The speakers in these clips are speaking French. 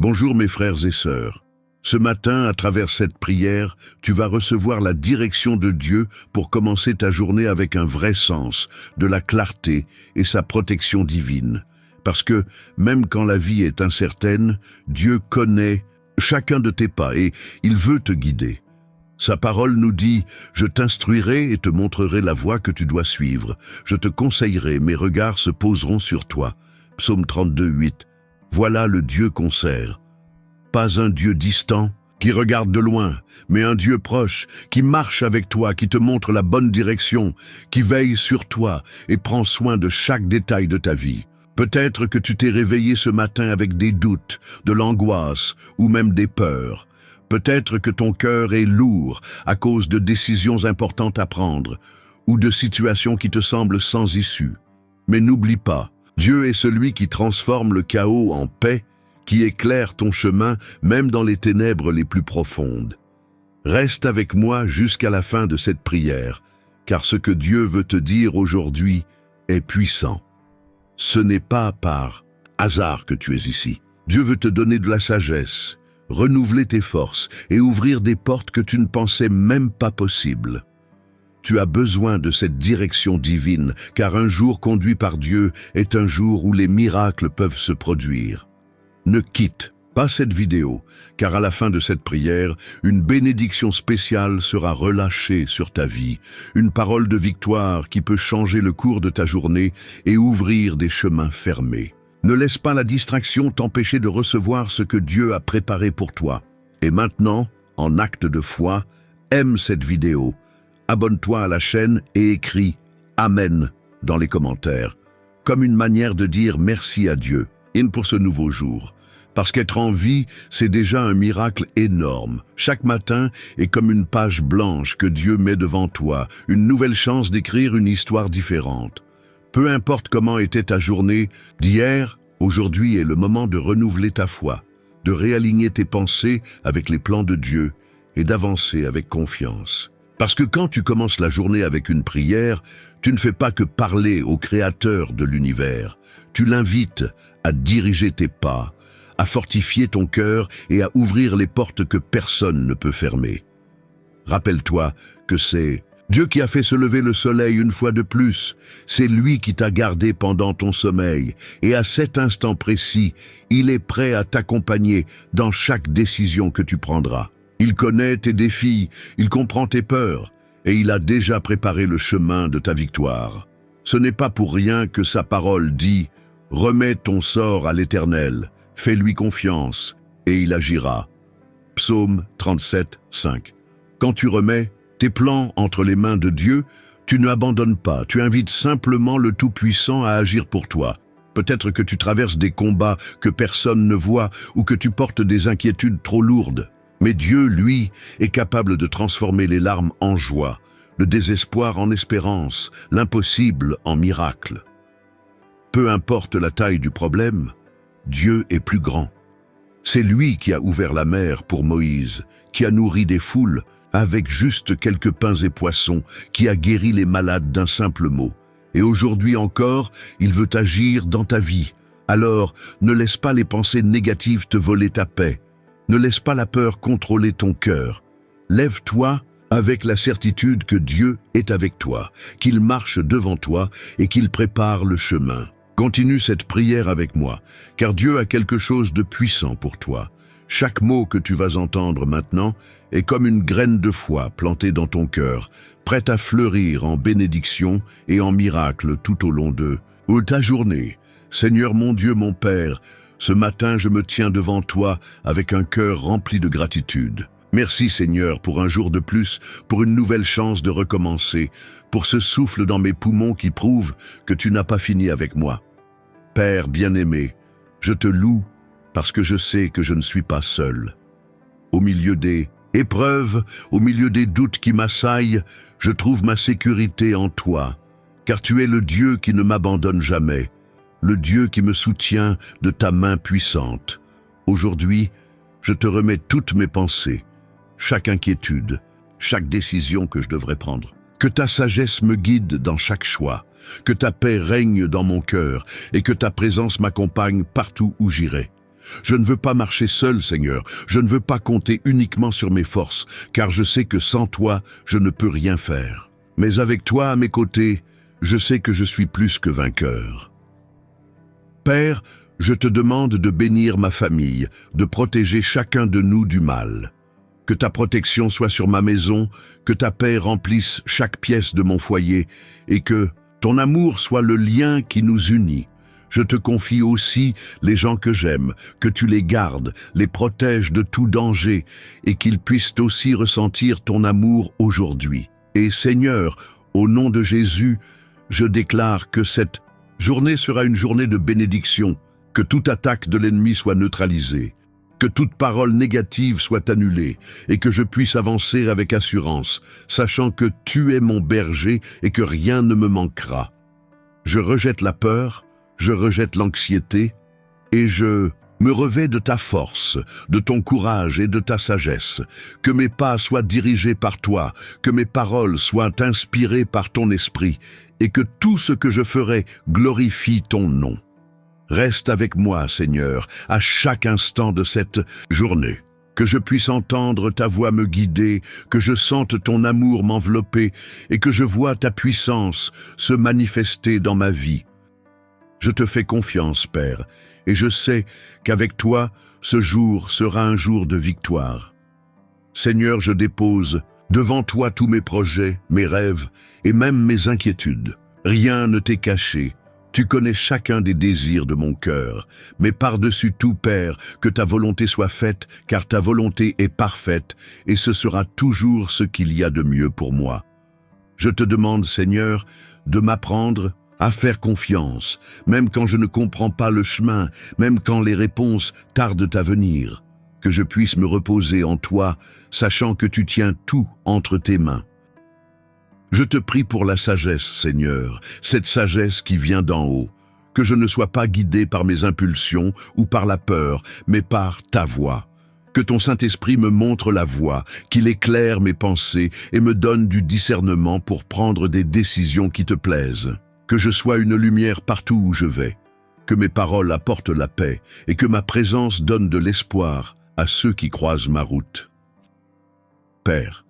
Bonjour mes frères et sœurs. Ce matin, à travers cette prière, tu vas recevoir la direction de Dieu pour commencer ta journée avec un vrai sens, de la clarté et sa protection divine. Parce que, même quand la vie est incertaine, Dieu connaît chacun de tes pas et il veut te guider. Sa parole nous dit « Je t'instruirai et te montrerai la voie que tu dois suivre. Je te conseillerai, mes regards se poseront sur toi. » Psaume 32, 8. Voilà le Dieu qu'on sert. Pas un Dieu distant, qui regarde de loin, mais un Dieu proche, qui marche avec toi, qui te montre la bonne direction, qui veille sur toi et prend soin de chaque détail de ta vie. Peut-être que tu t'es réveillé ce matin avec des doutes, de l'angoisse ou même des peurs. Peut-être que ton cœur est lourd à cause de décisions importantes à prendre ou de situations qui te semblent sans issue. Mais n'oublie pas, Dieu est celui qui transforme le chaos en paix, qui éclaire ton chemin même dans les ténèbres les plus profondes. Reste avec moi jusqu'à la fin de cette prière, car ce que Dieu veut te dire aujourd'hui est puissant. Ce n'est pas par hasard que tu es ici. Dieu veut te donner de la sagesse, renouveler tes forces et ouvrir des portes que tu ne pensais même pas possibles. Tu as besoin de cette direction divine, car un jour conduit par Dieu est un jour où les miracles peuvent se produire. Ne quitte pas cette vidéo, car à la fin de cette prière, une bénédiction spéciale sera relâchée sur ta vie, une parole de victoire qui peut changer le cours de ta journée et ouvrir des chemins fermés. Ne laisse pas la distraction t'empêcher de recevoir ce que Dieu a préparé pour toi. Et maintenant, en acte de foi, aime cette vidéo, abonne-toi à la chaîne et écris « Amen » dans les commentaires, comme une manière de dire merci à Dieu pour ce nouveau jour. Parce qu'être en vie, c'est déjà un miracle énorme. Chaque matin est comme une page blanche que Dieu met devant toi, une nouvelle chance d'écrire une histoire différente. Peu importe comment était ta journée d'hier, aujourd'hui est le moment de renouveler ta foi, de réaligner tes pensées avec les plans de Dieu et d'avancer avec confiance. Parce que quand tu commences la journée avec une prière, tu ne fais pas que parler au Créateur de l'univers. Tu l'invites à diriger tes pas, à fortifier ton cœur et à ouvrir les portes que personne ne peut fermer. Rappelle-toi que c'est Dieu qui a fait se lever le soleil une fois de plus. C'est lui qui t'a gardé pendant ton sommeil. Et à cet instant précis, il est prêt à t'accompagner dans chaque décision que tu prendras. Il connaît tes défis, il comprend tes peurs, et il a déjà préparé le chemin de ta victoire. Ce n'est pas pour rien que sa parole dit « Remets ton sort à l'Éternel, fais-lui confiance, et il agira. » Psaume 37, 5. Quand tu remets tes plans entre les mains de Dieu, tu n'abandonnes pas, tu invites simplement le Tout-Puissant à agir pour toi. Peut-être que tu traverses des combats que personne ne voit ou que tu portes des inquiétudes trop lourdes. Mais Dieu, lui, est capable de transformer les larmes en joie, le désespoir en espérance, l'impossible en miracle. Peu importe la taille du problème, Dieu est plus grand. C'est lui qui a ouvert la mer pour Moïse, qui a nourri des foules avec juste quelques pains et poissons, qui a guéri les malades d'un simple mot. Et aujourd'hui encore, il veut agir dans ta vie. Alors, ne laisse pas les pensées négatives te voler ta paix. Ne laisse pas la peur contrôler ton cœur. Lève-toi avec la certitude que Dieu est avec toi, qu'il marche devant toi et qu'il prépare le chemin. Continue cette prière avec moi, car Dieu a quelque chose de puissant pour toi. Chaque mot que tu vas entendre maintenant est comme une graine de foi plantée dans ton cœur, prête à fleurir en bénédiction et en miracle tout au long de ta journée. Seigneur mon Dieu, mon Père, ce matin je me tiens devant toi avec un cœur rempli de gratitude. Merci Seigneur pour un jour de plus, pour une nouvelle chance de recommencer, pour ce souffle dans mes poumons qui prouve que tu n'as pas fini avec moi. Père bien-aimé, je te loue parce que je sais que je ne suis pas seul. Au milieu des épreuves, au milieu des doutes qui m'assaillent, je trouve ma sécurité en toi, car tu es le Dieu qui ne m'abandonne jamais, le Dieu qui me soutient de ta main puissante. Aujourd'hui, je te remets toutes mes pensées, chaque inquiétude, chaque décision que je devrais prendre. Que ta sagesse me guide dans chaque choix, que ta paix règne dans mon cœur et que ta présence m'accompagne partout où j'irai. Je ne veux pas marcher seul, Seigneur. Je ne veux pas compter uniquement sur mes forces, car je sais que sans toi, je ne peux rien faire. Mais avec toi à mes côtés, je sais que je suis plus que vainqueur. Père, je te demande de bénir ma famille, de protéger chacun de nous du mal. Que ta protection soit sur ma maison, que ta paix remplisse chaque pièce de mon foyer, et que ton amour soit le lien qui nous unit. Je te confie aussi les gens que j'aime, que tu les gardes, les protèges de tout danger, et qu'ils puissent aussi ressentir ton amour aujourd'hui. Et Seigneur, au nom de Jésus, je déclare que cette journée sera une journée de bénédiction, que toute attaque de l'ennemi soit neutralisée, que toute parole négative soit annulée, et que je puisse avancer avec assurance, sachant que tu es mon berger et que rien ne me manquera. Je rejette la peur, je rejette l'anxiété, et je me revêts de ta force, de ton courage et de ta sagesse, que mes pas soient dirigés par toi, que mes paroles soient inspirées par ton esprit, et que tout ce que je ferai glorifie ton nom. Reste avec moi, Seigneur, à chaque instant de cette journée, que je puisse entendre ta voix me guider, que je sente ton amour m'envelopper, et que je vois ta puissance se manifester dans ma vie. Je te fais confiance, Père, et je sais qu'avec toi, ce jour sera un jour de victoire. Seigneur, je dépose devant toi tous mes projets, mes rêves et même mes inquiétudes. Rien ne t'est caché. Tu connais chacun des désirs de mon cœur. Mais par-dessus tout, Père, que ta volonté soit faite, car ta volonté est parfaite, et ce sera toujours ce qu'il y a de mieux pour moi. Je te demande, Seigneur, de m'apprendre à faire confiance, même quand je ne comprends pas le chemin, même quand les réponses tardent à venir, que je puisse me reposer en toi, sachant que tu tiens tout entre tes mains. Je te prie pour la sagesse, Seigneur, cette sagesse qui vient d'en haut, que je ne sois pas guidé par mes impulsions ou par la peur, mais par ta voix. Que ton Saint-Esprit me montre la voie, qu'il éclaire mes pensées et me donne du discernement pour prendre des décisions qui te plaisent. Que je sois une lumière partout où je vais, que mes paroles apportent la paix et que ma présence donne de l'espoir à ceux qui croisent ma route. Père,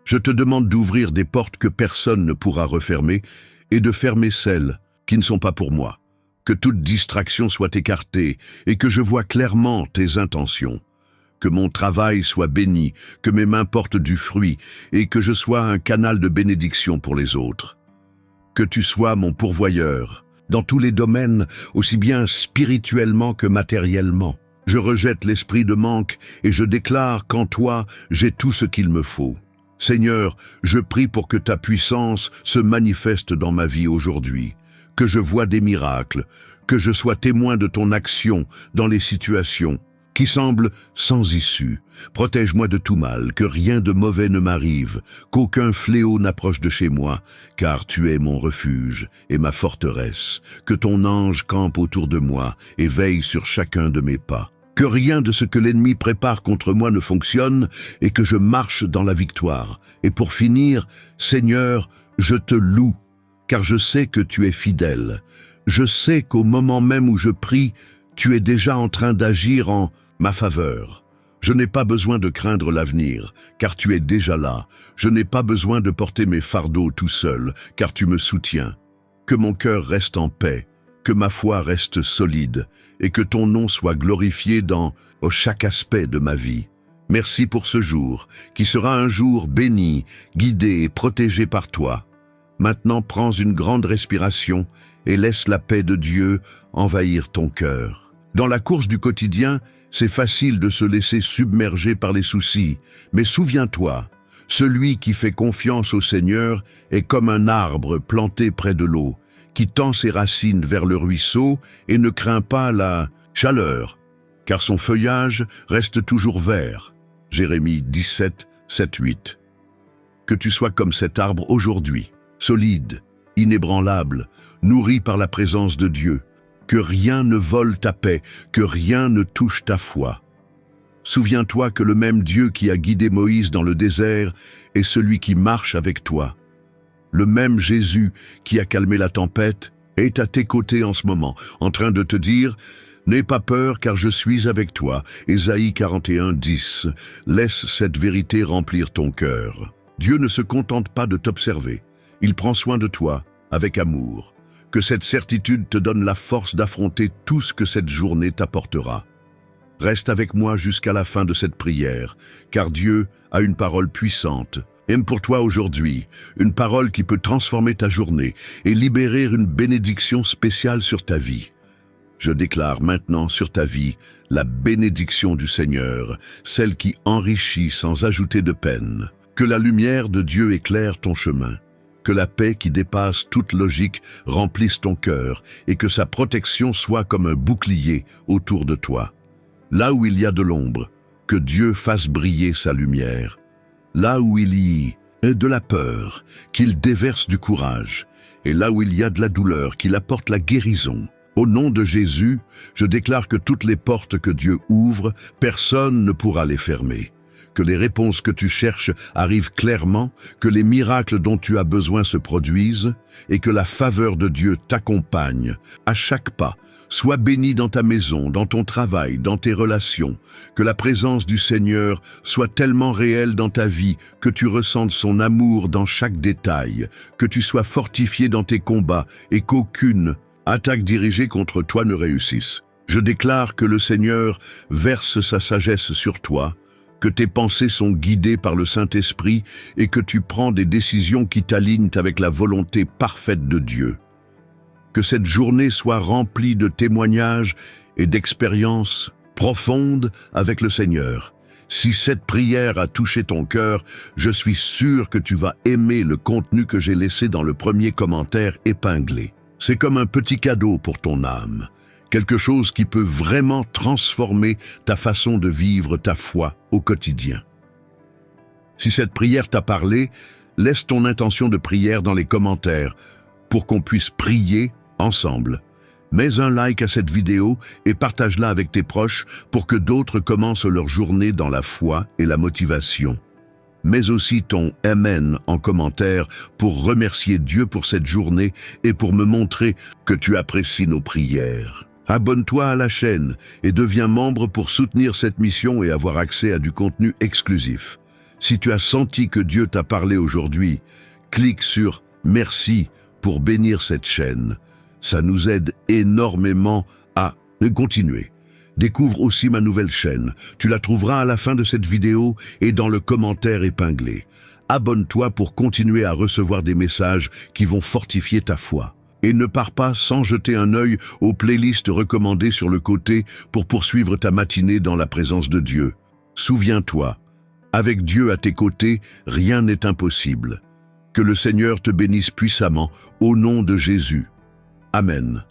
je te demande d'ouvrir des portes que personne ne pourra refermer et de fermer celles qui ne sont pas pour moi. Que toute distraction soit écartée et que je vois clairement tes intentions. Que mon travail soit béni, que mes mains portent du fruit et que je sois un canal de bénédiction pour les autres. Que tu sois mon pourvoyeur, dans tous les domaines, aussi bien spirituellement que matériellement. Je rejette l'esprit de manque et je déclare qu'en toi, j'ai tout ce qu'il me faut. Seigneur, je prie pour que ta puissance se manifeste dans ma vie aujourd'hui, que je voie des miracles, que je sois témoin de ton action dans les situations qui semblent sans issue. Protège-moi de tout mal, que rien de mauvais ne m'arrive, qu'aucun fléau n'approche de chez moi, car tu es mon refuge et ma forteresse. Que ton ange campe autour de moi et veille sur chacun de mes pas. Que rien de ce que l'ennemi prépare contre moi ne fonctionne et que je marche dans la victoire. Et pour finir, Seigneur, je te loue, car je sais que tu es fidèle. Je sais qu'au moment même où je prie, tu es déjà en train d'agir en ma faveur. Je n'ai pas besoin de craindre l'avenir, car tu es déjà là. Je n'ai pas besoin de porter mes fardeaux tout seul, car tu me soutiens. Que mon cœur reste en paix, que ma foi reste solide, et que ton nom soit glorifié dans chaque aspect de ma vie. Merci pour ce jour, qui sera un jour béni, guidé et protégé par toi. Maintenant, prends une grande respiration et laisse la paix de Dieu envahir ton cœur. Dans la course du quotidien, c'est facile de se laisser submerger par les soucis, mais souviens-toi, celui qui fait confiance au Seigneur est comme un arbre planté près de l'eau, qui tend ses racines vers le ruisseau et ne craint pas la chaleur, car son feuillage reste toujours vert. Jérémie 17, 7, 8. Que tu sois comme cet arbre aujourd'hui, solide, inébranlable, nourri par la présence de Dieu, que rien ne vole ta paix, que rien ne touche ta foi. Souviens-toi que le même Dieu qui a guidé Moïse dans le désert est celui qui marche avec toi. Le même Jésus qui a calmé la tempête est à tes côtés en ce moment, en train de te dire N'aie pas peur car je suis avec toi. Ésaïe 41, 10. Laisse cette vérité remplir ton cœur. Dieu ne se contente pas de t'observer. Il prend soin de toi avec amour. Que cette certitude te donne la force d'affronter tout ce que cette journée t'apportera. Reste avec moi jusqu'à la fin de cette prière, car Dieu a une parole puissante. Aime pour toi aujourd'hui, une parole qui peut transformer ta journée et libérer une bénédiction spéciale sur ta vie. Je déclare maintenant sur ta vie la bénédiction du Seigneur, celle qui enrichit sans ajouter de peine. Que la lumière de Dieu éclaire ton chemin, que la paix qui dépasse toute logique remplisse ton cœur et que sa protection soit comme un bouclier autour de toi. Là où il y a de l'ombre, que Dieu fasse briller sa lumière. Là où il y a de la peur, qu'il déverse du courage. Et là où il y a de la douleur, qu'il apporte la guérison. Au nom de Jésus, je déclare que toutes les portes que Dieu ouvre, personne ne pourra les fermer. Que les réponses que tu cherches arrivent clairement, que les miracles dont tu as besoin se produisent et que la faveur de Dieu t'accompagne à chaque pas. Sois béni dans ta maison, dans ton travail, dans tes relations. Que la présence du Seigneur soit tellement réelle dans ta vie que tu ressentes son amour dans chaque détail, que tu sois fortifié dans tes combats et qu'aucune attaque dirigée contre toi ne réussisse. Je déclare que le Seigneur verse sa sagesse sur toi, que tes pensées sont guidées par le Saint-Esprit et que tu prends des décisions qui t'alignent avec la volonté parfaite de Dieu. Que cette journée soit remplie de témoignages et d'expériences profondes avec le Seigneur. Si cette prière a touché ton cœur, je suis sûr que tu vas aimer le contenu que j'ai laissé dans le premier commentaire épinglé. C'est comme un petit cadeau pour ton âme, quelque chose qui peut vraiment transformer ta façon de vivre ta foi au quotidien. Si cette prière t'a parlé, laisse ton intention de prière dans les commentaires pour qu'on puisse prier ensemble. Mets un like à cette vidéo et partage-la avec tes proches pour que d'autres commencent leur journée dans la foi et la motivation. Mets aussi ton Amen en commentaire pour remercier Dieu pour cette journée et pour me montrer que tu apprécies nos prières. Abonne-toi à la chaîne et deviens membre pour soutenir cette mission et avoir accès à du contenu exclusif. Si tu as senti que Dieu t'a parlé aujourd'hui, clique sur « Merci » pour bénir cette chaîne. Ça nous aide énormément à continuer. Découvre aussi ma nouvelle chaîne. Tu la trouveras à la fin de cette vidéo et dans le commentaire épinglé. Abonne-toi pour continuer à recevoir des messages qui vont fortifier ta foi. Et ne pars pas sans jeter un œil aux playlists recommandées sur le côté pour poursuivre ta matinée dans la présence de Dieu. Souviens-toi, avec Dieu à tes côtés, rien n'est impossible. Que le Seigneur te bénisse puissamment au nom de Jésus. Amen.